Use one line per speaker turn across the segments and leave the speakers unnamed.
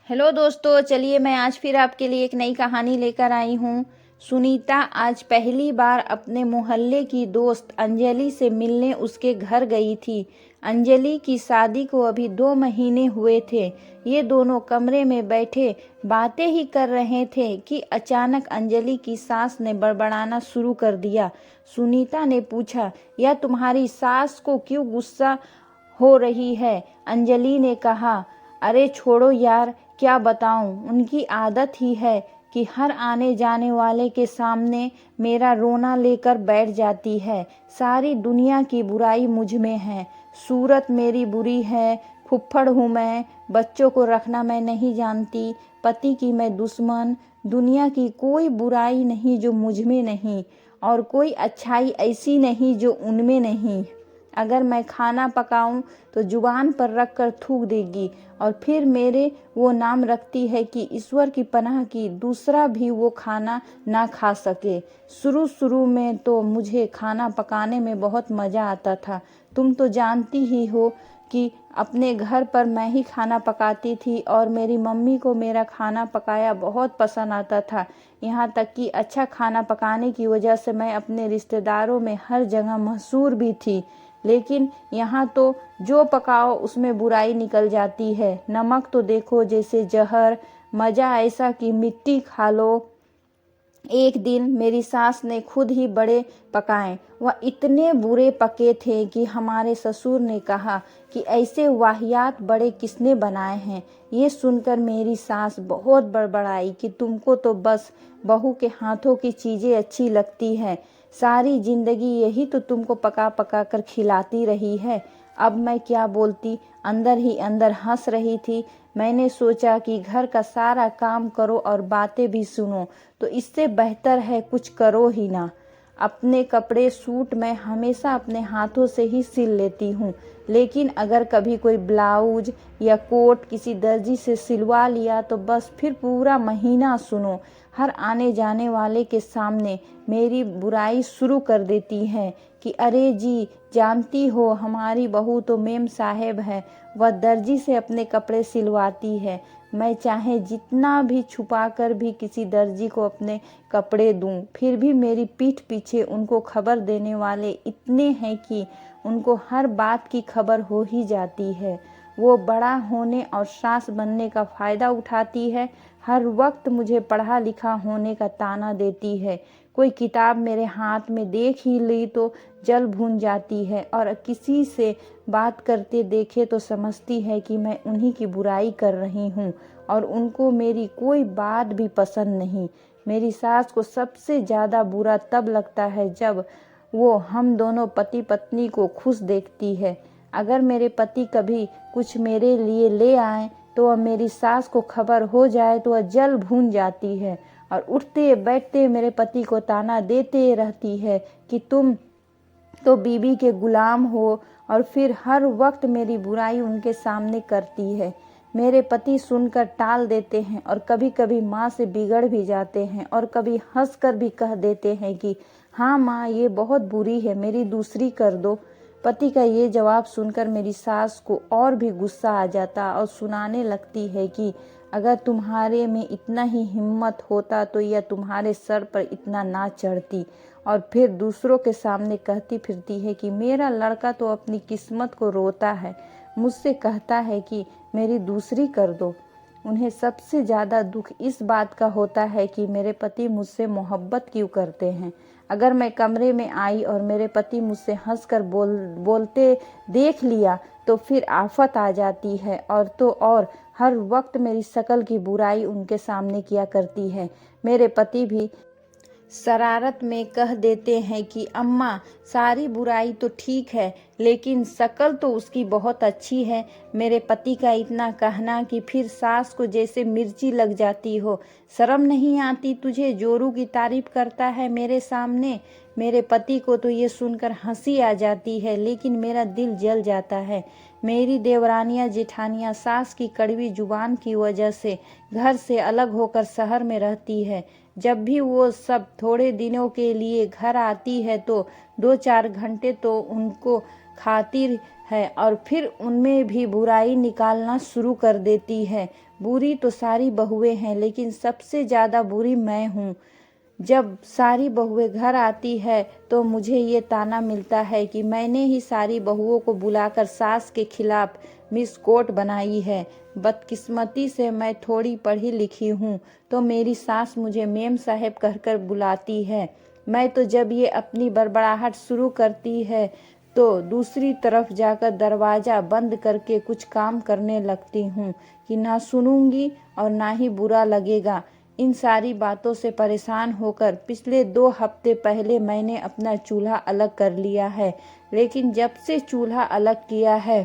Hello दोस्तों, चलिए मैं आज फिर आपके लिए एक नई कहानी लेकर आई हूँ। सुनीता आज पहली बार अपने मोहल्ले की दोस्त अंजलि से मिलने उसके घर गई थी। अंजलि की शादी को अभी 2 महीने हुए थे। ये दोनों कमरे में बैठे बातें ही कर रहे थे कि अचानक अंजलि की सास ने बड़बड़ाना शुरू कर दिया। सुनीता ने पूछा, यह तुम्हारी सास को क्यों गुस्सा हो रही है? अंजलि ने कहा, अरे छोड़ो यार, क्या बताऊं, उनकी आदत ही है कि हर आने जाने वाले के सामने मेरा रोना लेकर बैठ जाती है। सारी दुनिया की बुराई मुझ में है। सूरत मेरी बुरी है, फुफ्फड़ हूँ मैं, बच्चों को रखना मैं नहीं जानती, पति की मैं दुश्मन। दुनिया की कोई बुराई नहीं जो मुझ में नहीं, और कोई अच्छाई ऐसी नहीं जो उनमें नहीं। अगर मैं खाना पकाऊं तो जुबान पर रख कर थूक देगी, और फिर मेरे वो नाम रखती है कि ईश्वर की पनाह की दूसरा भी वो खाना ना खा सके। शुरू शुरू में तो मुझे खाना पकाने में बहुत मज़ा आता था। तुम तो जानती ही हो कि अपने घर पर मैं ही खाना पकाती थी और मेरी मम्मी को मेरा खाना पकाया बहुत पसंद आता था। यहाँ तक कि अच्छा खाना पकाने की वजह से मैं अपने रिश्तेदारों में हर जगह मशहूर भी थी। लेकिन यहाँ तो जो पकाओ उसमें बुराई निकल जाती है। नमक तो देखो जैसे जहर, मज़ा ऐसा कि मिट्टी खा लो। एक दिन मेरी सास ने खुद ही बड़े पकाए। वह इतने बुरे पके थे कि हमारे ससुर ने कहा कि ऐसे वाहियात बड़े किसने बनाए हैं। ये सुनकर मेरी सास बहुत बड़बड़ाई कि तुमको तो बस बहू के हाथों की चीज़ें अच्छी लगती है, सारी जिंदगी यही तो तुमको पका पका कर खिलाती रही है। अब मैं क्या बोलती, अंदर ही अंदर हंस रही थी। मैंने सोचा कि घर का सारा काम करो और बातें भी सुनो, तो इससे बेहतर है कुछ करो ही ना। अपने कपड़े सूट मैं हमेशा अपने हाथों से ही सिल लेती हूँ, लेकिन अगर कभी कोई ब्लाउज या कोट किसी दर्जी से सिलवा लिया तो बस फिर पूरा महीना सुनो। हर आने जाने वाले के सामने मेरी बुराई शुरू कर देती है कि अरे जी, जानती हो हमारी बहू तो मेम साहेब है, वह दर्जी से अपने कपड़े सिलवाती है। मैं चाहे जितना भी छुपा कर भी किसी दर्जी को अपने कपड़े दूं, फिर भी मेरी पीठ पीछे उनको खबर देने वाले इतने हैं कि उनको हर बात की खबर हो ही जाती है। वो बड़ा होने और सास बनने का फ़ायदा उठाती है। हर वक्त मुझे पढ़ा लिखा होने का ताना देती है। कोई किताब मेरे हाथ में देख ही ली तो जल भून जाती है, और किसी से बात करते देखे तो समझती है कि मैं उन्हीं की बुराई कर रही हूँ, और उनको मेरी कोई बात भी पसंद नहीं। मेरी सास को सबसे ज़्यादा बुरा तब लगता है जब वो हम दोनों पति पत्नी को खुश देखती है। अगर मेरे पति कभी कुछ मेरे लिए ले आए तो वह मेरी सास को खबर हो जाए तो वह जल भून जाती है, और उठते बैठते मेरे पति को ताना देते रहती है कि तुम तो बीबी के गुलाम हो, और फिर हर वक्त मेरी बुराई उनके सामने करती है। मेरे पति सुनकर टाल देते हैं और कभी कभी माँ से बिगड़ भी जाते हैं, और कभी हंसकर भी कह देते हैं कि हाँ माँ, ये बहुत बुरी है, मेरी दूसरी कर दो। पति का ये जवाब सुनकर मेरी सास को और भी गुस्सा आ जाता और सुनाने लगती है कि अगर तुम्हारे में इतना ही हिम्मत होता तो यह तुम्हारे सर पर इतना ना चढ़ती। और फिर दूसरों के सामने कहती फिरती है कि मेरा लड़का तो अपनी किस्मत को रोता है, मुझसे कहता है कि मेरी दूसरी कर दो। उन्हें सबसे ज़्यादा दुख इस बात का होता है कि मेरे पति मुझसे मोहब्बत क्यों करते हैं। अगर मैं कमरे में आई और मेरे पति मुझसे हंसकर बोलते देख लिया तो फिर आफत आ जाती है, और तो और हर वक्त मेरी शक्ल की बुराई उनके सामने किया करती है। मेरे पति भी शरारत में कह देते हैं कि अम्मा, सारी बुराई तो ठीक है, लेकिन शक्ल तो उसकी बहुत अच्छी है। मेरे पति का इतना कहना कि फिर सास को जैसे मिर्ची लग जाती हो। शर्म नहीं आती तुझे, जोरू की तारीफ करता है मेरे सामने। मेरे पति को तो ये सुनकर हंसी आ जाती है, लेकिन मेरा दिल जल जाता है। मेरी देवरानियाँ जेठानियाँ सास की कड़वी जुबान की वजह से घर से अलग होकर शहर में रहती है। जब भी वो सब थोड़े दिनों के लिए घर आती है तो 2-4 घंटे तो उनको खाती है, और फिर उनमें भी बुराई निकालना शुरू कर देती है। बुरी तो सारी बहुएं हैं, लेकिन सबसे ज़्यादा बुरी मैं हूँ। जब सारी बहुएं घर आती है तो मुझे ये ताना मिलता है कि मैंने ही सारी बहुओं को बुलाकर सास के खिलाफ मिस कोर्ट बनाई है। बदकिस्मती से मैं थोड़ी पढ़ी लिखी हूँ तो मेरी सास मुझे मेम साहेब कहकर बुलाती है। मैं तो जब ये अपनी बड़बड़ाहट शुरू करती है तो दूसरी तरफ जाकर दरवाज़ा बंद करके कुछ काम करने लगती हूँ कि ना सुनूंगी और ना ही बुरा लगेगा। इन सारी बातों से परेशान होकर पिछले 2 हफ्ते पहले मैंने अपना चूल्हा अलग कर लिया है, लेकिन जब से चूल्हा अलग किया है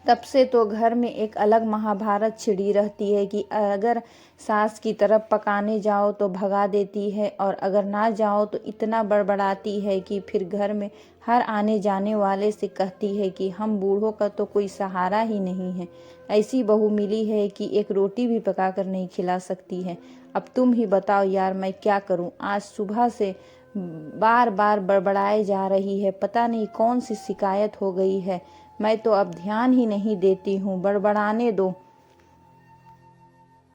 तब से तो घर में एक अलग महाभारत छिड़ी रहती है कि अगर सास की तरफ पकाने जाओ तो भगा देती है और अगर ना जाओ तो इतना बड़बड़ाती है कि फिर घर में हर आने जाने वाले से कहती है कि हम बूढ़ों का तो कोई सहारा ही नहीं है। ऐसी बहू मिली है कि एक रोटी भी पका कर नहीं खिला सकती है। अब तुम ही बताओ यार, मैं क्या करूं? आज सुबह से बार बार बड़बड़ाए जा रही है, पता नहीं कौन सी शिकायत हो गई है। मैं तो अब ध्यान ही नहीं देती हूँ, बड़बड़ाने दो।